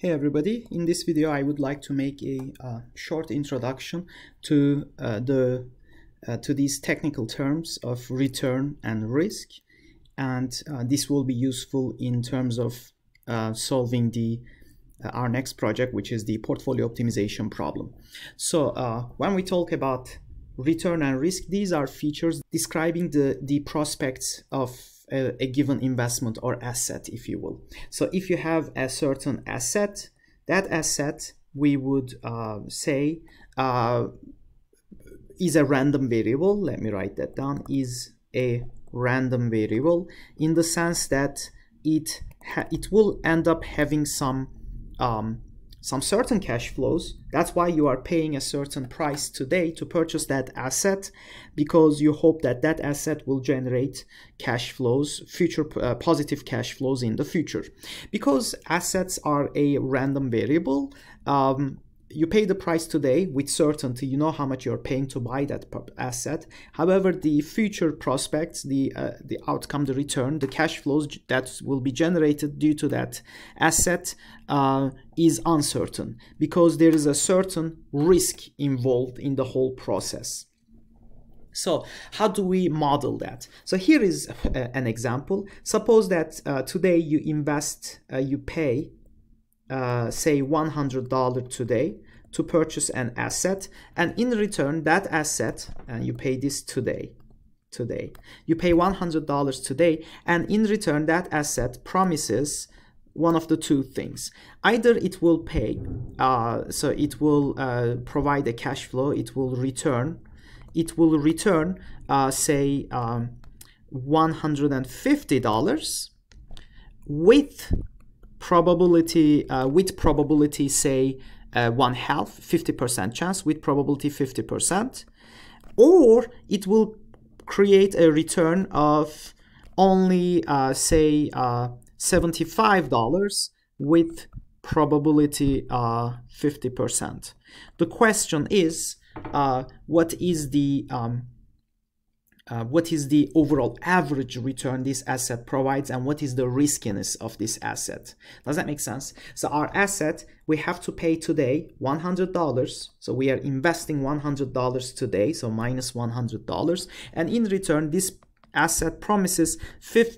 Hey everybody, in this video I would like to make a short introduction to these technical terms of return and risk, and this will be useful in terms of solving our next project, which is the portfolio optimization problem. So when we talk about return and risk, these are features describing the prospects of a given investment or asset, if you will. So if you have a certain asset, that asset we would say is a random variable. Let me write that down. Is a random variable in the sense that it will end up having some certain cash flows. That's why you are paying a certain price today to purchase that asset, because you hope that that asset will generate cash flows, future positive cash flows in the future. Because assets are a random variable, you pay the price today with certainty. You know how much you're paying to buy that asset. However, the future prospects, the outcome, the return, the cash flows that will be generated due to that asset is uncertain, because there is a certain risk involved in the whole process. So how do we model that? So here is an example. Suppose that today you invest, you pay say $100 today to purchase an asset, and in return that asset, and you pay this today you pay $100 today, and in return that asset promises one of the two things. Either it will pay, so it will provide a cash flow, it will return say $150 with probability say 1/2, 50% chance, with probability 50%, or it will create a return of only say $75 with probability 50%. The question is what is the overall average return this asset provides, and what is the riskiness of this asset? Does that make sense? So our asset, we have to pay today $100, so we are investing $100 today, so minus $100, and in return this asset promises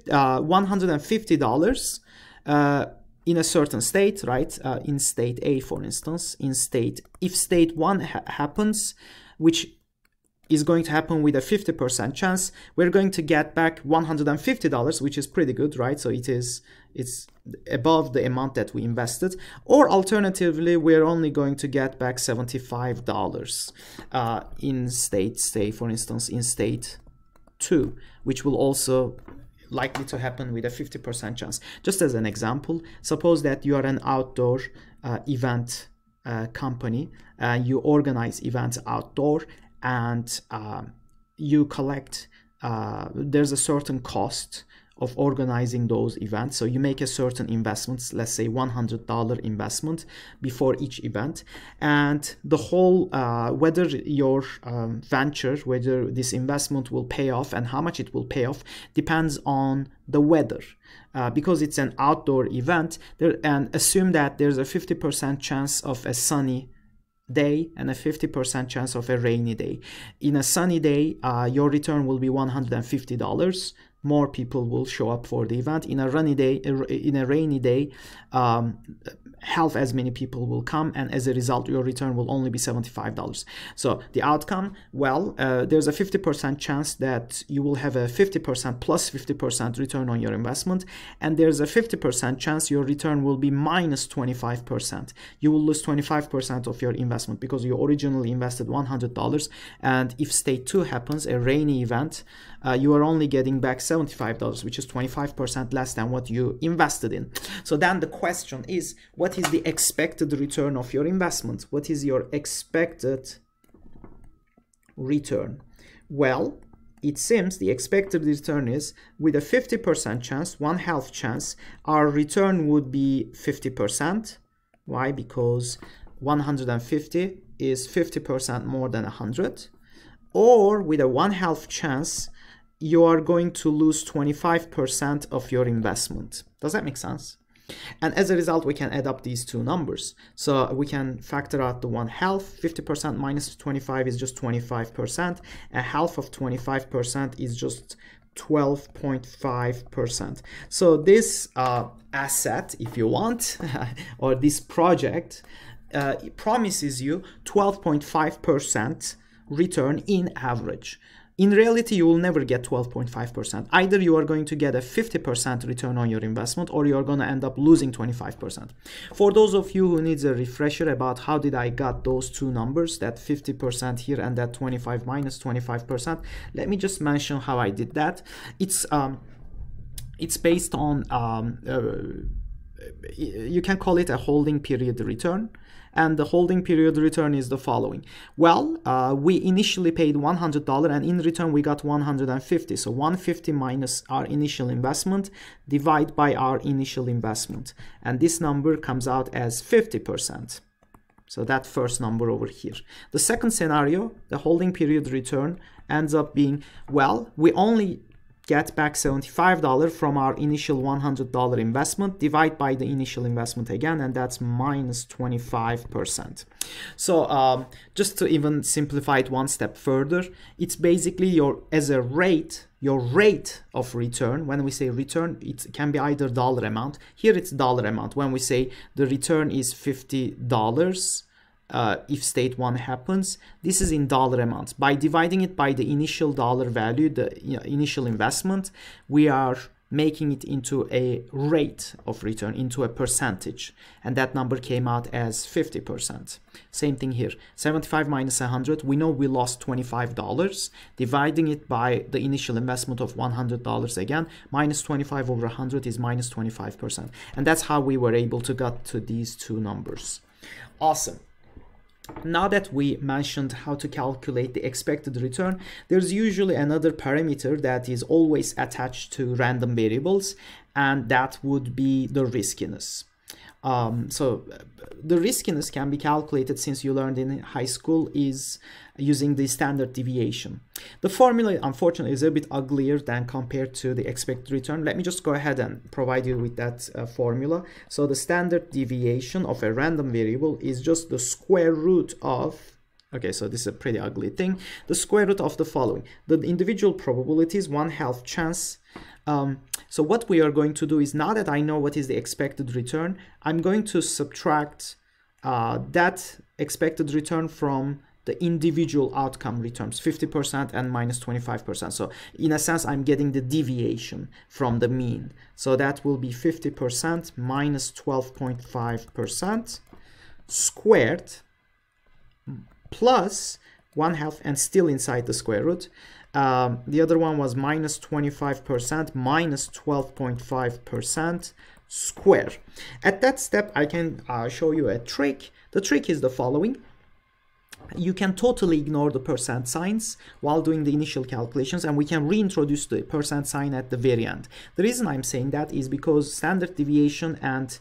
$150 in a certain state, right? In state A, for instance. If state 1 happens, which is going to happen with a 50% chance, we're going to get back $150, which is pretty good, right? So it's above the amount that we invested. Or alternatively, we're only going to get back $75 in state, say for instance in state 2, which will also likely to happen with a 50% chance. Just as an example, suppose that you are an outdoor event company, you organize events outdoor, and you collect, there's a certain cost of organizing those events. So you make a certain investment, let's say $100 investment before each event, and the whole, whether your venture, whether this investment will pay off and how much it will pay off, depends on the weather. Because it's an outdoor event, and assume that there's a 50% chance of a sunny day and a 50% chance of a rainy day. In a sunny day, your return will be $150. More people will show up for the event. In a rainy day, half as many people will come, and as a result your return will only be $75. So the outcome, well, there's a 50% chance that you will have a 50% plus 50% return on your investment, and there's a 50% chance your return will be minus 25%. You will lose 25% of your investment because you originally invested $100, and if state 2 happens, a rainy event, you are only getting back $75, which is 25% less than what you invested in. So then the question is, what is the expected return of your investment? What is your expected return? Well, it seems the expected return is, with a 50% chance, 1/2 chance, our return would be 50%. Why? Because 150 is 50% more than 100. Or with a 1/2 chance, you are going to lose 25% of your investment. Does that make sense? And as a result, we can add up these two numbers. So we can factor out the 1/2. 50% minus 25 is just 25%. A half of 25% is just 12.5%. So this asset, if you want, or this project, promises you 12.5% return in average. In reality, you will never get 12.5%. Either you are going to get a 50% return on your investment, or you are going to end up losing 25%. For those of you who needs a refresher about how did I got those two numbers, that 50% here and that 25 minus 25%, let me just mention how I did that. It's based on, you can call it a holding period return. And the holding period return is the following. Well, we initially paid $100 and in return we got 150. So 150 minus our initial investment, divide by our initial investment. And this number comes out as 50%. So that first number over here. The second scenario, the holding period return ends up being, well, we only get back $75 from our initial $100 investment, divide by the initial investment again, and that's minus 25%. So just to even simplify it one step further, it's basically your rate of return. When we say return, it can be either dollar amount. Here it's dollar amount. When we say the return is $50, if state 1 happens, this is in dollar amounts. By dividing it by the initial dollar value, the initial investment, we are making it into a rate of return, into a percentage, and that number came out as 50%. Same thing here, 75 minus 100, we know we lost $25, dividing it by the initial investment of $100 again, minus 25 over 100 is minus 25%, and that's how we were able to get to these two numbers. Awesome. Now that we mentioned how to calculate the expected return, there's usually another parameter that is always attached to random variables, and that would be the riskiness. So the riskiness can be calculated, since you learned in high school, is using the standard deviation. The formula, unfortunately, is a bit uglier than compared to the expected return. Let me just go ahead and provide you with that formula. So the standard deviation of a random variable is just the square root of, okay, so this is a pretty ugly thing, the square root of the following: the individual probabilities, 1/2 chance. So what we are going to do is, now that I know what is the expected return, I'm going to subtract that expected return from the individual outcome returns, 50% and minus 25%. So in a sense, I'm getting the deviation from the mean. So that will be 50% minus 12.5% squared plus 1/2, and still inside the square root. The other one was minus 25% minus 12.5% square. At that step, I can show you a trick. The trick is the following. You can totally ignore the percent signs while doing the initial calculations, and we can reintroduce the percent sign at the very end. The reason I'm saying that is because standard deviation and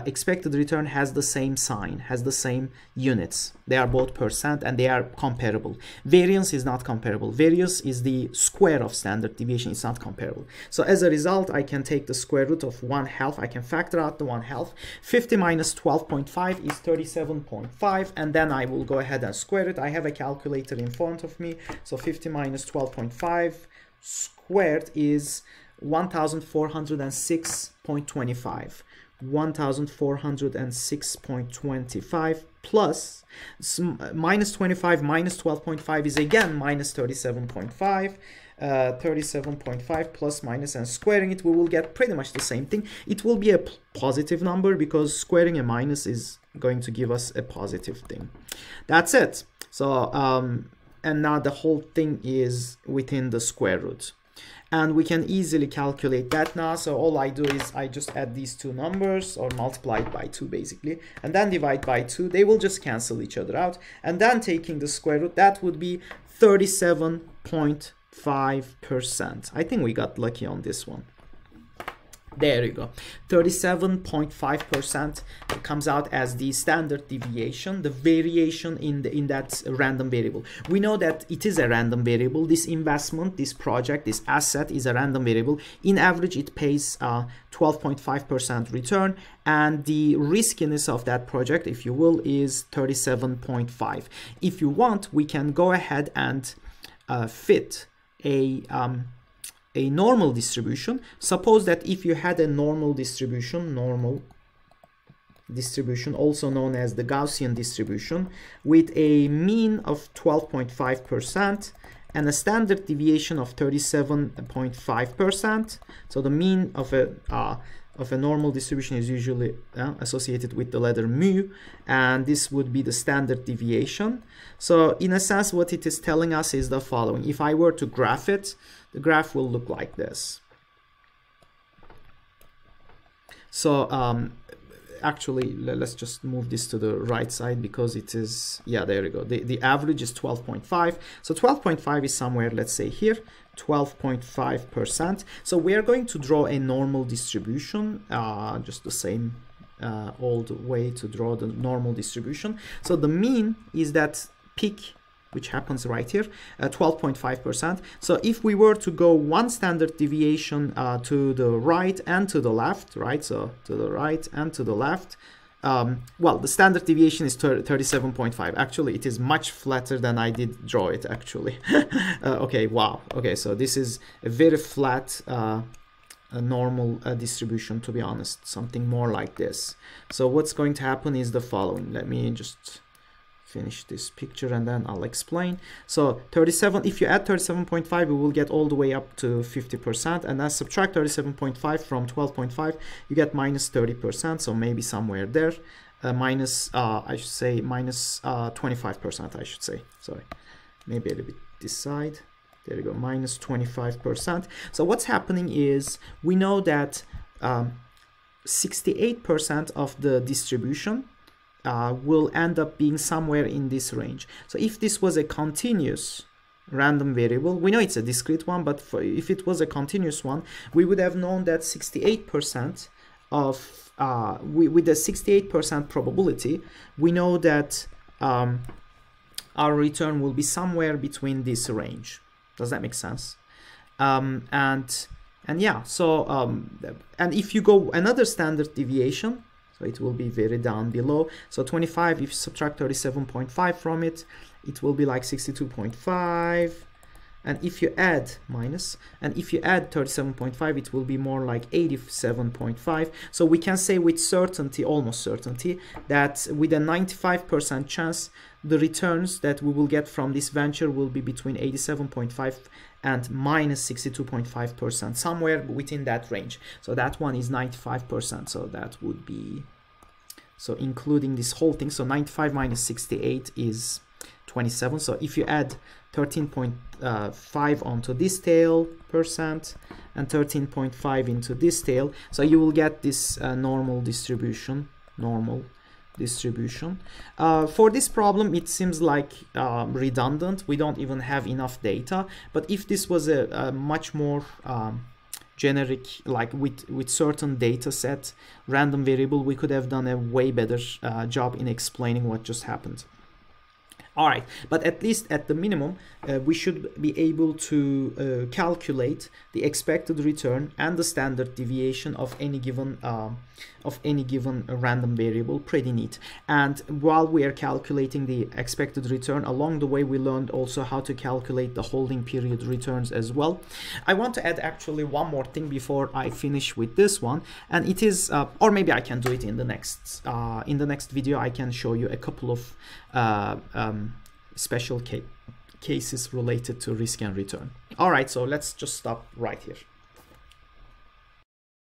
expected return has the same sign, has the same units. They are both percent and they are comparable. Variance is not comparable. Variance is the square of standard deviation. It's not comparable. So as a result, I can take the square root of 1/2. I can factor out the 1/2. 50 minus 12.5 is 37.5, and then I will go ahead and square it. I have a calculator in front of me. So 50 minus 12.5 squared is 1406.25. 1406.25 plus minus 25 minus 12.5 is again minus 37.5. 37.5 plus minus, and squaring it, we will get pretty much the same thing. It will be a positive number because squaring a minus is going to give us a positive thing. That's it. So and now the whole thing is within the square root. And we can easily calculate that now. So all I do is I just add these two numbers, or multiply it by 2 basically, and then divide by 2. They will just cancel each other out. And then taking the square root, that would be 37.5%. I think we got lucky on this one. There you go. 37.5% comes out as the standard deviation, the variation in that random variable. We know that it is a random variable. This investment, this project, this asset is a random variable. In average, it pays 12.5% return, and the riskiness of that project, if you will, is 37.5. If you want, we can go ahead and fit a normal distribution. Suppose that if you had a normal distribution, also known as the Gaussian distribution, with a mean of 12.5% and a standard deviation of 37.5%. So the mean of a normal distribution is usually associated with the letter mu, and this would be the standard deviation. So in a sense, what it is telling us is the following. If I were to graph it, the graph will look like this. So actually, let's just move this to the right side, because it is, yeah, there you go. The average is 12.5. So 12.5 is somewhere, let's say here, 12.5%. So we are going to draw a normal distribution, just the same old way to draw the normal distribution. So the mean is that peak, which happens right here, 12.5%. So if we were to go one standard deviation to the right and to the left, right? So to the right and to the left, well, the standard deviation is 37.5. Actually, it is much flatter than I did draw it, actually. Okay, wow. Okay, so this is a very flat a normal distribution, to be honest, something more like this. So what's going to happen is the following. Let me just finish this picture and then I'll explain. So 37, if you add 37.5, we will get all the way up to 50%, and then subtract 37.5 from 12.5, you get minus 30%, so maybe somewhere there. I should say minus 25%, I should say, sorry, maybe a little bit this side. There you go, minus 25%. So what's happening is, we know that 68% of the distribution will end up being somewhere in this range. So if this was a continuous random variable, we know it's a discrete one, but if it was a continuous one, we would have known that 68% of, with a 68% probability, we know that our return will be somewhere between this range. Does that make sense? And yeah, so, and if you go another standard deviation, so it will be very down below. So 25, if you subtract 37.5 from it, it will be like 62.5. And if you add minus, and if you add 37.5, it will be more like 87.5. So we can say with certainty, almost certainty, that with a 95% chance, the returns that we will get from this venture will be between 87.5 and minus 62.5%, somewhere within that range. So that one is 95%. So that would be, so including this whole thing, so 95 minus 68 is 27. So if you add 13.5 onto this tail percent and 13.5 into this tail, so you will get this normal distribution. For this problem, it seems like redundant. We don't even have enough data. But if this was a much more generic, like with certain data set, random variable, we could have done a way better job in explaining what just happened. All right, but at least at the minimum, we should be able to calculate the expected return and the standard deviation of any given random variable pretty neat. And while we are calculating the expected return, along the way we learned also how to calculate the holding period returns as well. I want to add actually one more thing before I finish with this one, and it is, or maybe I can do it in the next video. I can show you a couple of special cases related to risk and return. All right, so let's just stop right here.